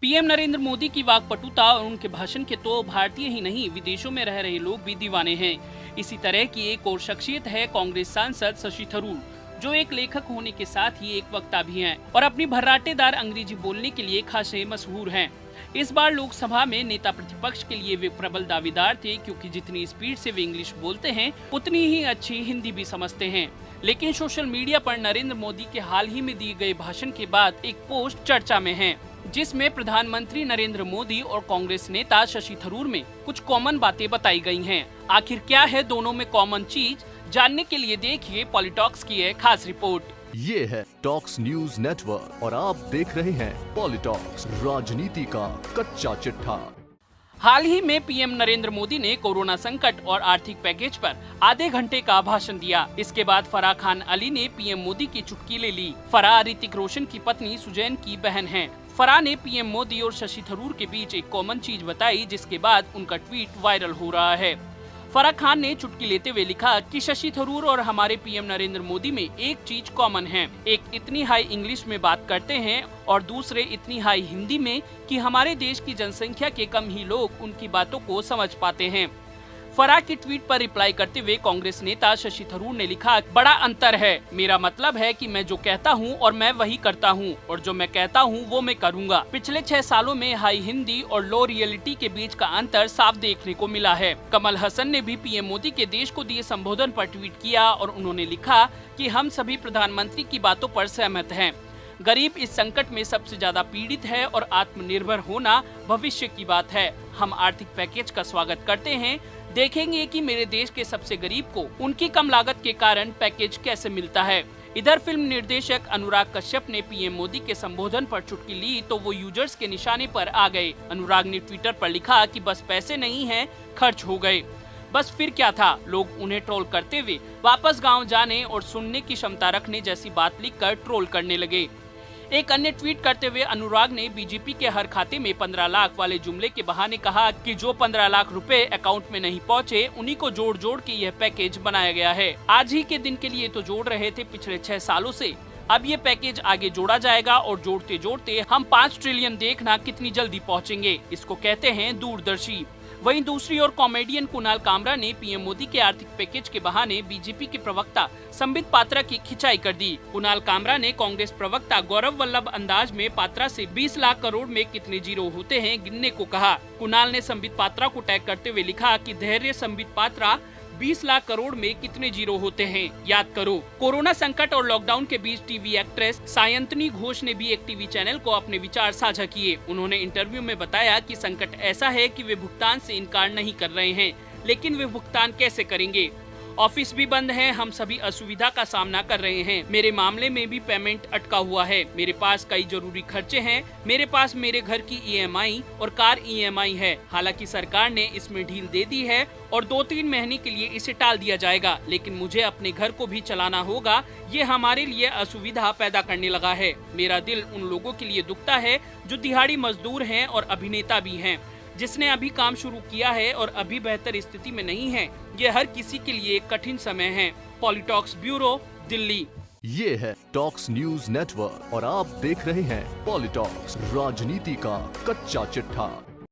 PM Narendra Modi की वाकपटुता और उनके भाषण के तो भारतीय ही नहीं विदेशों में रह रहे लोग भी दीवाने हैं। इसी तरह की एक और शख्सियत है कांग्रेस सांसद शशि थरूर, जो एक लेखक होने के साथ ही एक वक्ता भी हैं और अपनी भर्राटेदार अंग्रेजी बोलने के लिए खासे मशहूर हैं। इस बार लोकसभा में नेता प्रतिपक्ष के लिए वे प्रबल दावेदार थे, क्योंकि जितनी स्पीड से वे इंग्लिश बोलते हैं उतनी ही अच्छी हिंदी भी समझते हैं। लेकिन सोशल मीडिया पर नरेंद्र मोदी के हाल ही में दिए गए भाषण के बाद एक पोस्ट चर्चा में है, जिसमें प्रधानमंत्री नरेंद्र मोदी और कांग्रेस नेता शशि थरूर में कुछ कॉमन बातें बताई गई हैं। आखिर क्या है दोनों में कॉमन चीज, जानने के लिए देखिए पॉलिटॉक्स की है खास रिपोर्ट। ये है टॉक्स न्यूज नेटवर्क और आप देख रहे हैं पॉलिटॉक्स, राजनीति का कच्चा चिट्ठा। हाल ही में पीएम नरेंद्र मोदी ने कोरोना संकट और आर्थिक पैकेज पर आधे घंटे का भाषण दिया। इसके बाद फराह खान अली ने पीएम मोदी की चुटकी ले ली। फराह ऋतिक रोशन की पत्नी सुजैन की बहन है। फराह ने पीएम मोदी और शशि थरूर के बीच एक कॉमन चीज बताई, जिसके बाद उनका ट्वीट वायरल हो रहा है। फराह खान ने चुटकी लेते हुए लिखा कि शशि थरूर और हमारे पीएम नरेंद्र मोदी में एक चीज कॉमन है, एक इतनी हाई इंग्लिश में बात करते हैं और दूसरे इतनी हाई हिंदी में कि हमारे देश की जनसंख्या के कम ही लोग उनकी बातों को समझ पाते हैं। फराह की ट्वीट पर रिप्लाई करते हुए कांग्रेस नेता शशि थरूर ने लिखा, बड़ा अंतर है, मेरा मतलब है कि मैं जो कहता हूं और मैं वही करता हूं और जो मैं कहता हूं वो मैं करूंगा। पिछले 6 सालों में हाई हिंदी और लो रियलिटी के बीच का अंतर साफ देखने को मिला है। कमल हसन ने भी पीएम मोदी के देश को दिए संबोधन पर ट्वीट किया और उन्होंने लिखा कि हम सभी प्रधानमंत्री की बातों पर सहमत हैं। गरीब इस संकट में सबसे ज्यादा पीड़ित है और आत्मनिर्भर होना भविष्य की बात है। हम आर्थिक पैकेज का स्वागत करते हैं। देखेंगे कि मेरे देश के सबसे गरीब को उनकी कम लागत के कारण पैकेज कैसे मिलता है। इधर फिल्म निर्देशक अनुराग कश्यप ने पीएम मोदी के संबोधन पर चुटकी ली तो वो यूजर्स के निशाने पर आ गए। अनुराग ने ट्विटर पर लिखा कि बस पैसे नहीं हैं, खर्च हो गए। बस फिर क्या था, लोग उन्हें ट्रोल करते हुए वापस गाँव जाने और सुनने की क्षमता रखने जैसी बात लिखकर ट्रोल करने लगे। एक अन्य ट्वीट करते हुए अनुराग ने बीजेपी के हर खाते में 15 लाख वाले जुमले के बहाने कहा कि जो 15 लाख रुपए अकाउंट में नहीं पहुंचे उन्हीं को जोड़ जोड़ के यह पैकेज बनाया गया है। आज ही के दिन के लिए तो जोड़ रहे थे पिछले 6 सालों से, अब ये पैकेज आगे जोड़ा जाएगा और जोड़ते जोड़ते हम 5 ट्रिलियन देखना कितनी जल्दी पहुँचेंगे। इसको कहते हैं दूरदर्शी। वहीं दूसरी ओर कॉमेडियन कुणाल कामरा ने पीएम मोदी के आर्थिक पैकेज के बहाने बीजेपी के प्रवक्ता संबित पात्रा की खिंचाई कर दी। कुणाल कामरा ने कांग्रेस प्रवक्ता गौरव वल्लभ अंदाज में पात्रा से 20 लाख करोड़ में कितने जीरो होते हैं गिनने को कहा। कुणाल ने संबित पात्रा को टैग करते हुए लिखा कि धैर्य संबित पात्रा, 20 लाख करोड़ में कितने जीरो होते हैं, याद करो। कोरोना संकट और लॉकडाउन के बीच टीवी एक्ट्रेस सायंतनी घोष ने भी एक टीवी चैनल को अपने विचार साझा किए। उन्होंने इंटरव्यू में बताया कि संकट ऐसा है कि वे भुगतान से इनकार नहीं कर रहे हैं, लेकिन वे भुगतान कैसे करेंगे। ऑफिस भी बंद है, हम सभी असुविधा का सामना कर रहे हैं। मेरे मामले में भी पेमेंट अटका हुआ है। मेरे पास कई जरूरी खर्चे हैं। मेरे पास मेरे घर की ईएमआई और कार ईएमआई है। हालांकि सरकार ने इसमें ढील दे दी है और 2-3 महीने के लिए इसे टाल दिया जाएगा, लेकिन मुझे अपने घर को भी चलाना होगा। ये हमारे लिए असुविधा पैदा करने लगा है। मेरा दिल उन लोगों के लिए दुखता है जो दिहाड़ी मजदूर हैं और अभिनेता भी हैं, जिसने अभी काम शुरू किया है और अभी बेहतर स्थिति में नहीं है। ये हर किसी के लिए एक कठिन समय है। पॉलिटॉक्स ब्यूरो, दिल्ली। ये है टॉक्स न्यूज नेटवर्क और आप देख रहे हैं पॉलिटॉक्स, राजनीति का कच्चा चिट्ठा।